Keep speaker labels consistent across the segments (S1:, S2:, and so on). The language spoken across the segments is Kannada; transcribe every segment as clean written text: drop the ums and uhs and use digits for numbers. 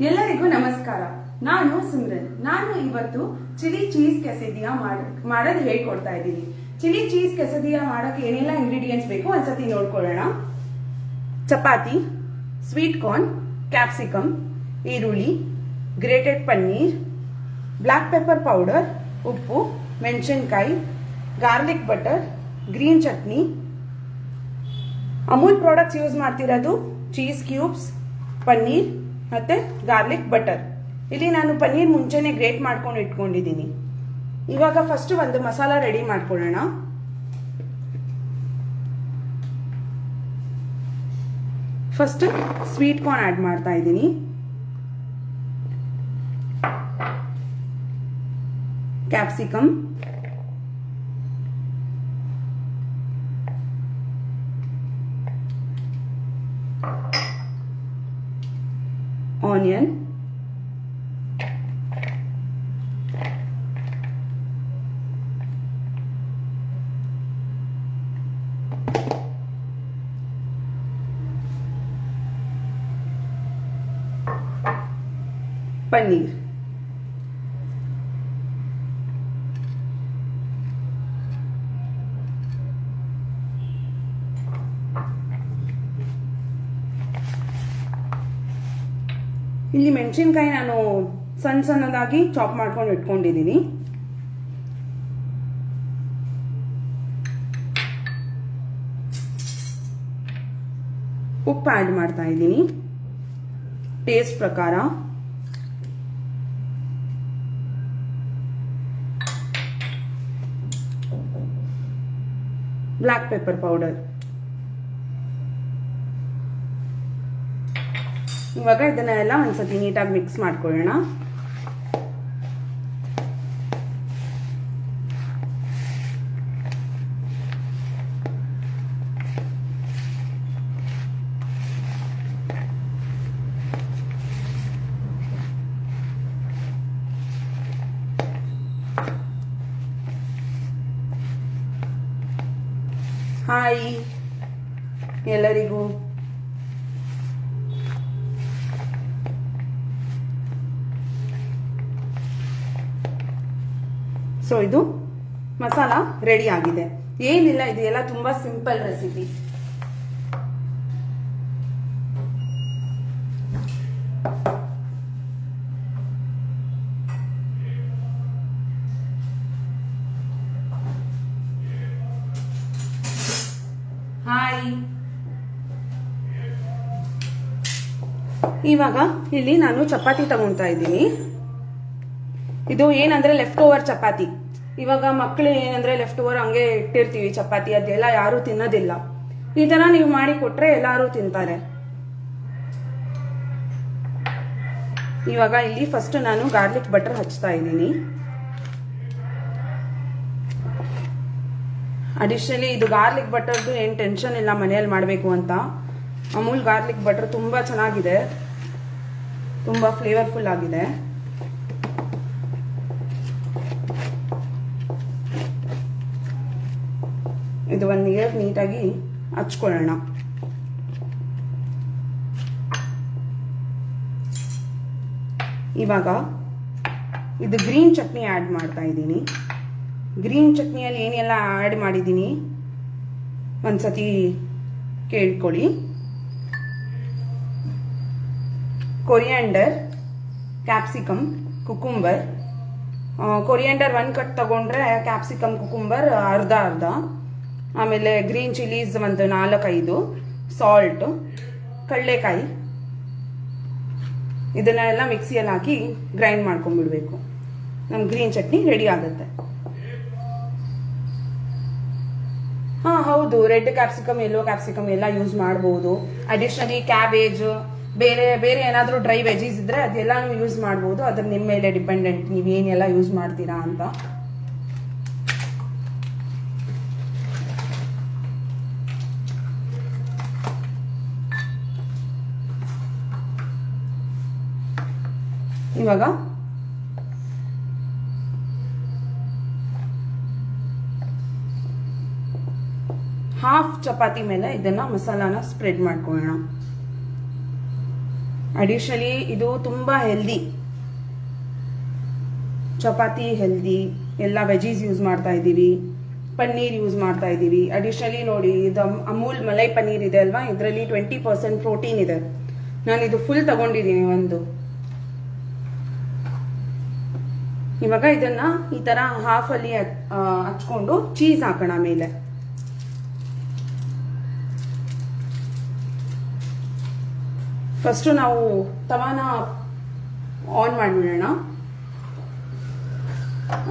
S1: ಎಲ್ಲರಿಗೂ ನಮಸ್ಕಾರ. ನಾನು ಸಿಮ್ರನ್. ನಾನು ಇವತ್ತು ಚಿಲ್ಲಿ ಚೀಸ್ ಕೆಸದಿಯ ಮಾಡೋದು ಹೇಳ್ಕೊಡ್ತಾ ಇದ್ದೀನಿ. ಚಿಲ್ಲಿ ಚೀಸ್ ಕೆಸದಿಯ ಮಾಡೋಕೆ ಏನೆಲ್ಲ ಇಂಗ್ರೀಡಿಯೆಂಟ್ಸ್ ಬೇಕು ಒಂದ್ಸತಿ ನೋಡ್ಕೊಳ್ಳೋಣ. ಚಪಾತಿ, ಸ್ವೀಟ್ ಕಾರ್ನ್, ಕ್ಯಾಪ್ಸಿಕಮ್, ಈರುಳ್ಳಿ, grated paneer, black pepper powder, ಉಪ್ಪು, ಮೆಣಸಿನಕಾಯಿ, garlic butter, green chutney, Amul products use ಮಾಡ್ತಿರೋದು, ಚೀಸ್ ಕ್ಯೂಬ್ಸ್, ಪನ್ನೀರ್ ಮತ್ತೆ ಗಾರ್ಲಿಕ್ ಬಟರ್. ಇಲ್ಲಿ ನಾನು ಪನ್ನೀರ್ ಮುಂಚೆನೆ ಗ್ರೇಟ್ ಮಾಡ್ಕೊಂಡು ಇಟ್ಕೊಂಡಿದ್ದೀನಿ. ಇವಾಗ ಫಸ್ಟ್ ಒಂದು ಮಸಾಲ ರೆಡಿ ಮಾಡ್ಕೊಳ್ಳೋಣ. ಫಸ್ಟ್ ಸ್ವೀಟ್ ಕಾರ್ನ್ ಆಡ್ ಮಾಡ್ತಾ ಇದ್ದೀನಿ. ಕ್ಯಾಪ್ಸಿಕಮ್, ಆನಿಯನ್, ಪನ್ನೀರ್, ಇಲ್ಲಿ ಮೆಣಸಿನಕಾಯಿ ನಾನು ಸಣ್ಣ ಸಣ್ಣದಾಗಿ ಚಾಪ್ ಮಾಡ್ಕೊಂಡು ಇಟ್ಕೊಂಡಿದ್ದೀನಿ. ಉಪ್ಪು ಆಡ್ ಮಾಡ್ತಾ ಇದ್ದೀನಿ ಟೇಸ್ಟ್ ಪ್ರಕಾರ. Black pepper powder. ಇವಾಗ ಇದನ್ನೆಲ್ಲ ಒಂದ್ಸತಿ ನೀಟಾಗಿ ಮಿಕ್ಸ್ ಮಾಡ್ಕೊಳ್ಳೋಣ. ಹಾಯ್ ಎಲ್ಲರಿಗೂ. ಸೊ ಇದು ಮಸಾಲ ರೆಡಿ ಆಗಿದೆ. ಏನಿಲ್ಲ, ಇದು ಎಲ್ಲ ತುಂಬಾ ಸಿಂಪಲ್ ರೆಸಿಪಿ. ಹಾಯ್. ಇವಾಗ ಇಲ್ಲಿ ನಾನು ಚಪಾತಿ ತಗೊಳ್ತಾ ಇದ್ದೀನಿ. ಇದು ಏನಂದ್ರೆ ಲೆಫ್ಟ್ ಓವರ್ ಚಪಾತಿ. ಇವಾಗ ಮಕ್ಕಳು ಏನಂದ್ರೆ ಲೆಫ್ಟ್ ಓವರ್ ಹಂಗೆ ಇಟ್ಟಿರ್ತೀವಿ ಚಪಾತಿ, ಅದೆಲ್ಲ ಯಾರು ತಿನ್ನೋದಿಲ್ಲ. ಈ ತರ ನೀವು ಮಾಡಿ ಕೊಟ್ರೆ ಎಲ್ಲಾರು ತಿಂತಾರೆ. ಇವಾಗ ಇಲ್ಲಿ ಫಸ್ಟ್ ನಾನು ಗಾರ್ಲಿಕ್ ಬಟರ್ ಹಚ್ತಾ ಇದ್ದೀನಿ. ಅಡಿಷನಲಿ ಇದು ಗಾರ್ಲಿಕ್ ಬಟರ್ದು ಏನು ಟೆನ್ಷನ್ ಇಲ್ಲ ಮನೆಯಲ್ಲಿ ಮಾಡಬೇಕು ಅಂತ. ಅಮೂಲ್ ಗಾರ್ಲಿಕ್ ಬಟರ್ ತುಂಬಾ ಚೆನ್ನಾಗಿದೆ, ತುಂಬಾ ಫ್ಲೇವರ್ಫುಲ್ ಆಗಿದೆ. ಇದು ಒಂದು ನೀರು ನೀಟಾಗಿ ಹಚ್ಕೊಳ್ಳೋಣ. ಇವಾಗ ಇದು ಗ್ರೀನ್ ಚಟ್ನಿ ಆ್ಯಡ್ ಮಾಡ್ತಾ ಇದ್ದೀನಿ. ಗ್ರೀನ್ ಚಟ್ನಿಯಲ್ಲಿ ಏನೆಲ್ಲ ಆ್ಯಡ್ ಮಾಡಿದ್ದೀನಿ ಒಂದ್ಸತಿ ಕೇಳ್ಕೊಳ್ಳಿ. Coriander, capsicum, cucumber. Coriander 1 cut ತಗೊಂಡ್ರೆ ಕ್ಯಾಪ್ಸಿಕಮ್ ಕುಕುಂಬರ್ ಅರ್ಧ ಅರ್ಧ. ಆಮೇಲೆ ಗ್ರೀನ್ ಚಿಲ್ಲೀಸ್ ಒಂದು 4-5, ಸಾಲ್ಟ್, ಕಡಲೆಕಾಯಿ. ಇದನ್ನೆಲ್ಲ ಮಿಕ್ಸಿಯಲ್ಲಿ ಹಾಕಿ ಗ್ರೈಂಡ್ ಮಾಡ್ಕೊಂಡ್ಬಿಡ್ಬೇಕು. ನಮ್ಮ ಗ್ರೀನ್ ಚಟ್ನಿ ರೆಡಿ ಆಗುತ್ತೆ. ಹಾ ಹೌದು, ರೆಡ್ ಕ್ಯಾಪ್ಸಿಕಮ್, ಯೆಲ್ಲೋ ಕ್ಯಾಪ್ಸಿಕಮ್ ಎಲ್ಲ ಯೂಸ್ ಮಾಡಬಹುದು. ಅಡಿಷನಲಿ ಕ್ಯಾಬೇಜ್, ಬೇರೆ ಬೇರೆ ಏನಾದರೂ ಡ್ರೈ ವೆಜೀಸ್ ಇದ್ರೆ ಅದೆಲ್ಲಾನು ಯೂಸ್ ಮಾಡಬಹುದು. ಅದ್ರ ನಿಮ್ಮ ಮೇಲೆ ಡಿಪೆಂಡೆಂಟ್, ನೀವು ಏನೆಲ್ಲ ಯೂಸ್ ಮಾಡ್ತೀರಾ ಅಂತ. ಇವಾಗ ಹಾಫ್ ಚಪಾತಿ ಮೇಲೆ ಇದನ್ನ ಮಸಾಲಾನ ಸ್ಪ್ರೆಡ್ ಮಾಡ್ಕೊಳ್ಳೋಣ. ಅಡಿಷನಲಿ ಇದು ತುಂಬಾ ಹೆಲ್ದಿ, ಚಪಾತಿ ಹೆಲ್ದಿ, ಎಲ್ಲ ವೆಜೀಸ್ ಯೂಸ್ ಮಾಡ್ತಾ ಇದ್ದೀವಿ, ಪನ್ನೀರ್ ಯೂಸ್ ಮಾಡ್ತಾ ಇದ್ದೀವಿ. ಅಡಿಷನಲಿ ನೋಡಿ, ಇದು ಅಮೂಲ್ ಮಲೈ ಪನ್ನೀರ್ ಇದೆ ಅಲ್ವಾ, ಇದರಲ್ಲಿ 20% ಪ್ರೋಟೀನ್ ಇದೆ. ನಾನು ಇದು ಫುಲ್ ತಗೊಂಡಿದ್ದೀನಿ ಒಂದು. ಇವಾಗ ಇದನ್ನ ಈ ತರ ಹಾಫ್ ಅಲ್ಲಿ ಹಚ್ಕೊಂಡು ಚೀಸ್ ಹಾಕೋಣ ಮೇಲೆ. ಫಸ್ಟ್ ನಾವು ತವಾನ ಆನ್ ಮಾಡಿಬಿಡೋಣ,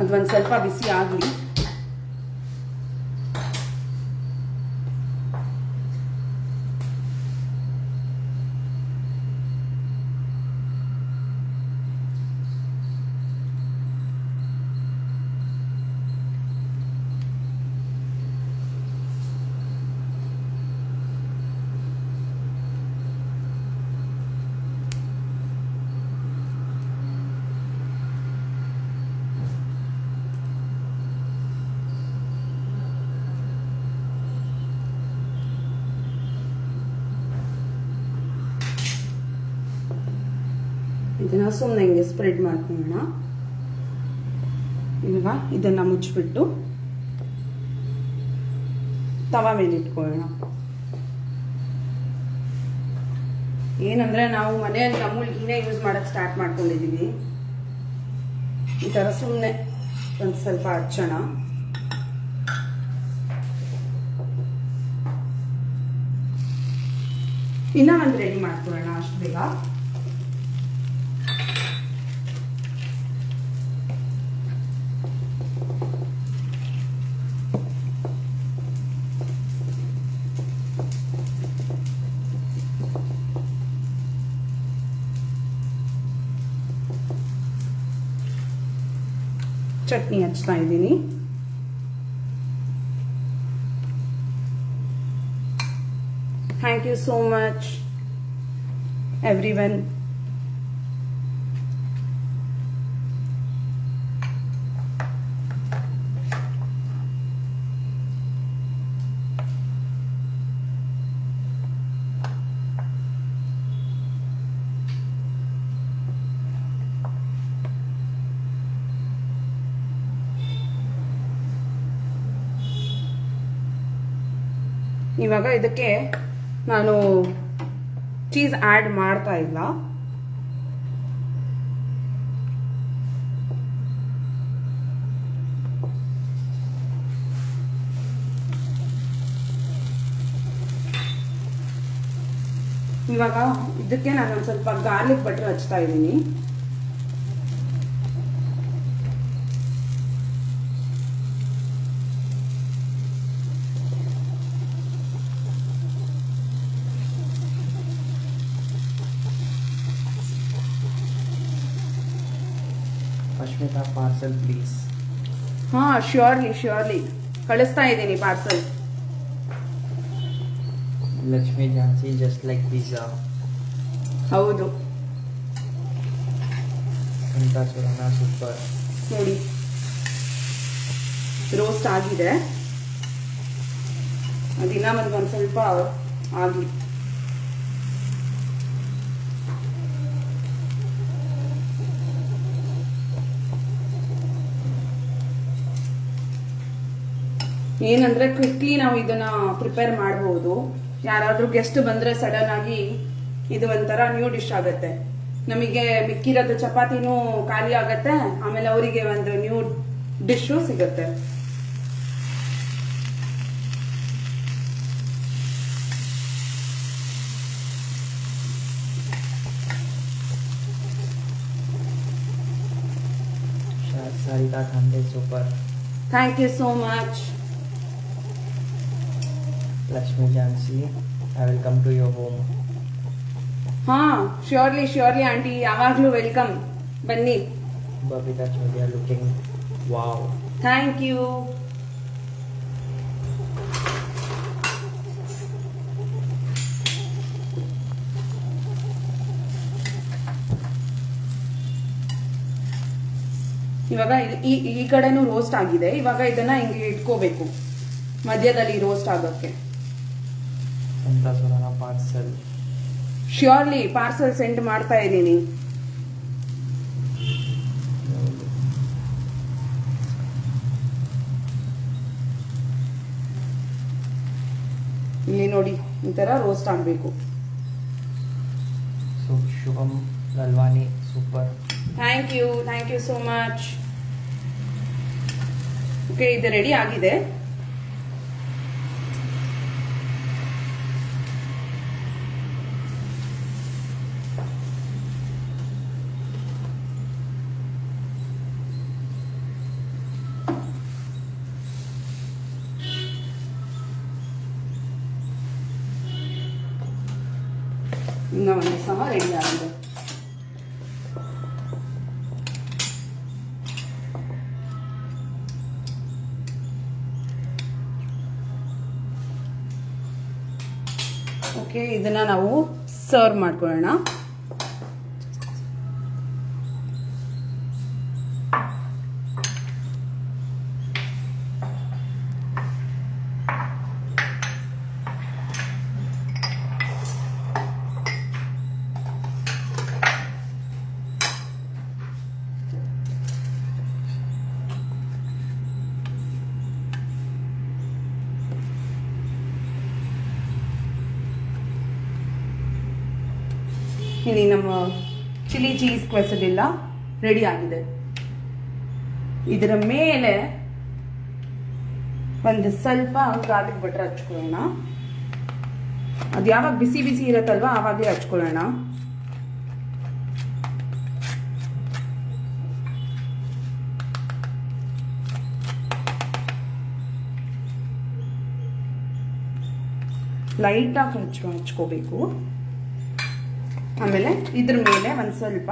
S1: ಅದೊಂದು ಸ್ವಲ್ಪ ಬಿಸಿ ಆಗಲಿ. ಇದನ್ನ ಸುಮ್ಮನೆ ಹಿಂಗೆ ಸ್ಪ್ರೆಡ್ ಮಾಡ್ಕೊಳ್ಳೋಣ. ಇವಾಗ ಇದನ್ನ ಮುಚ್ಚಿಬಿಟ್ಟು ತವಾ ಮೇಲೆ ಇಟ್ಕೊಳ್ಳೋಣ. ಏನಂದ್ರೆ ನಾವು ಮನೆಯಲ್ಲಿ ಅಮೂಲ್ ಗೀನೇ ಯೂಸ್ ಮಾಡಕ್ ಸ್ಟಾರ್ಟ್ ಮಾಡ್ಕೊಂಡಿದೀವಿ. ಈ ತರ ಸುಮ್ಮನೆ ಒಂದು ಸ್ವಲ್ಪ ಹಚ್ಚೋಣ. ಇನ್ನ ಒಂದು ರೆಡಿ ಮಾಡ್ಕೊಳ್ಳೋಣ ಅಷ್ಟು ಬೇಗ. ಚಟ್ನಿ ಹಚ್ತಾ ಇದ್ದೀನಿ. Thank you so much everyone. ಇವಾಗ ಇದಕ್ಕೆ ನಾನು ಚೀಸ್ ಆಡ್ ಮಾಡ್ತಾ ಇಲ್ಲ. ಇವಾಗ ಇದಕ್ಕೆ ನಾನು ಒಂದು ಸ್ವಲ್ಪ ಗಾರ್ಲಿಕ್ ಬಟರ್ ಹಚ್ತಾ ಇದ್ದೀನಿ.
S2: Ashmita parcel please.
S1: ಹಾ, ಶ್ಯೂರ್ಲಿ ಕಳಿಸ್ತಾ ಇದ್ದೀನಿ parcel.
S2: Lakshmi Jhansi just like pizza.
S1: ಹೌದು,
S2: ಅಂತ ಸುರನ ಸೂಪರ್.
S1: ನೋಡಿ ರೋಸ್ಟ್ ಆಗಿದೆ. ಅದಿನ್ನ ಒಂದು ಸ್ವಲ್ಪ ಆಗಲಿ. ಏನಂದ್ರೆ ಕ್ವಿಕ್ಲಿ ನಾವು ಇದನ್ನ ಪ್ರಿಪೇರ್ ಮಾಡಬಹುದು. ಯಾರಾದ್ರೂ ಗೆಸ್ಟ್ ಬಂದ್ರೆ ಸಡನ್ ಆಗಿ ಇದು ಒಂಥರ ನ್ಯೂ ಡಿಶ್ ಆಗತ್ತೆ. ನಮಗೆ ಮಿಕ್ಕಿರೋದು ಚಪಾತಿನೂ ಖಾಲಿ ಆಗತ್ತೆ, ಆಮೇಲೆ ಅವರಿಗೆ ಒಂದು ನ್ಯೂ ಡಿಶ್ ಸಿಗತ್ತೆ.
S2: Sarika Khande super.
S1: Thank you so much.
S2: Lakshmi Jansi, I will come to your home.
S1: ಹಾ, ಶ್ಯೂರ್ಲಿ ಆಂಟಿ, ಯಾವಾಗ್ಲೂ ವೆಲ್ಕಮ್, ಬನ್ನಿ.
S2: Babita Chodia looking wow.
S1: Thank you. ಇವಾಗ ಈ ಕಡೆನೂ ರೋಸ್ಟ್ ಆಗಿದೆ. ಇವಾಗ ಇದನ್ನ ಹಿಂಗೆ ಇಟ್ಕೋಬೇಕು ಮಧ್ಯದಲ್ಲಿ ರೋಸ್ಟ್ ಆಗೋಕ್ಕೆ.
S2: ಅಂತ ಸುರನ ಪಾರ್ಸಲ್.
S1: ಶ್ಯೂರ್ಲಿ ಪಾರ್ಸಲ್ ಸೆಂಡ್ ಮಾಡ್ತಾ ಇದ್ದೀನಿ. ಇಲ್ಲಿ ನೋಡಿ ಈ ತರ ರೋಸ್ಟ್ ಆಗಬೇಕು.
S2: So Shubham Lalwani, super.
S1: Thank you so much. Okay, ಇದು ರೆಡಿ ಆಗಿದೆ. ಇನ್ನು ಒಂದು ಸಹ ರೆಡಿ ಆಗಿದೆ. ಓಕೆ, ಇದನ್ನ ನಾವು ಸರ್ವ್ ಮಾಡ್ಕೊಳ್ಳೋಣ. ಇಲ್ಲಿ ನಮ್ಮ ಚಿಲ್ಲಿ ಚೀಸ್ ಕ್ವೆಸಡಿಲ್ಲ ರೆಡಿ ಆಗಿದೆ. ಇದರ ಮೇಲೆ ಒಂದು ಸ್ವಲ್ಪ ಗಾರ್ಲಿಕ್ ಬಟರ್ ಹಚ್ಕೊಳ್ಳೋಣ. ಅದು ಯಾವಾಗ ಬಿಸಿ ಬಿಸಿ ಇರತ್ತಲ್ವಾ ಆವಾಗಲೇ ಹಚ್ಕೊಳ್ಳೋಣ. ಲೈಟಾಗಿ ಹಚ್ಕೋಬೇಕು. ಆಮೇಲೆ ಇದ್ರ ಮೇಲೆ ಒಂದು ಸ್ವಲ್ಪ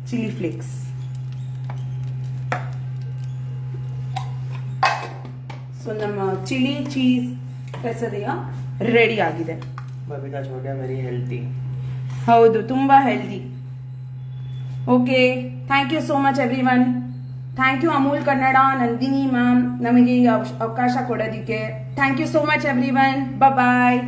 S1: ಚಿಲ್ಲಿ ಫ್ಲೇಕ್ಸ್. ಸೊ ನಮ್ಮ ಚಿಲ್ಲಿ ಚೀಸ್ ಕೆಸರಿಯ ರೆಡಿ ಆಗಿದೆ.
S2: Babita Chodia, very healthy.
S1: ಹೌದು, ತುಂಬಾ healthy. Okay, thank you so much everyone. Thank you Amul Kannada, Nandini ma'am, ನಮಗೆ ಈ ಅವಕಾಶ ಕೊಡೋದಕ್ಕೆ. Thank you so much everyone. Bye.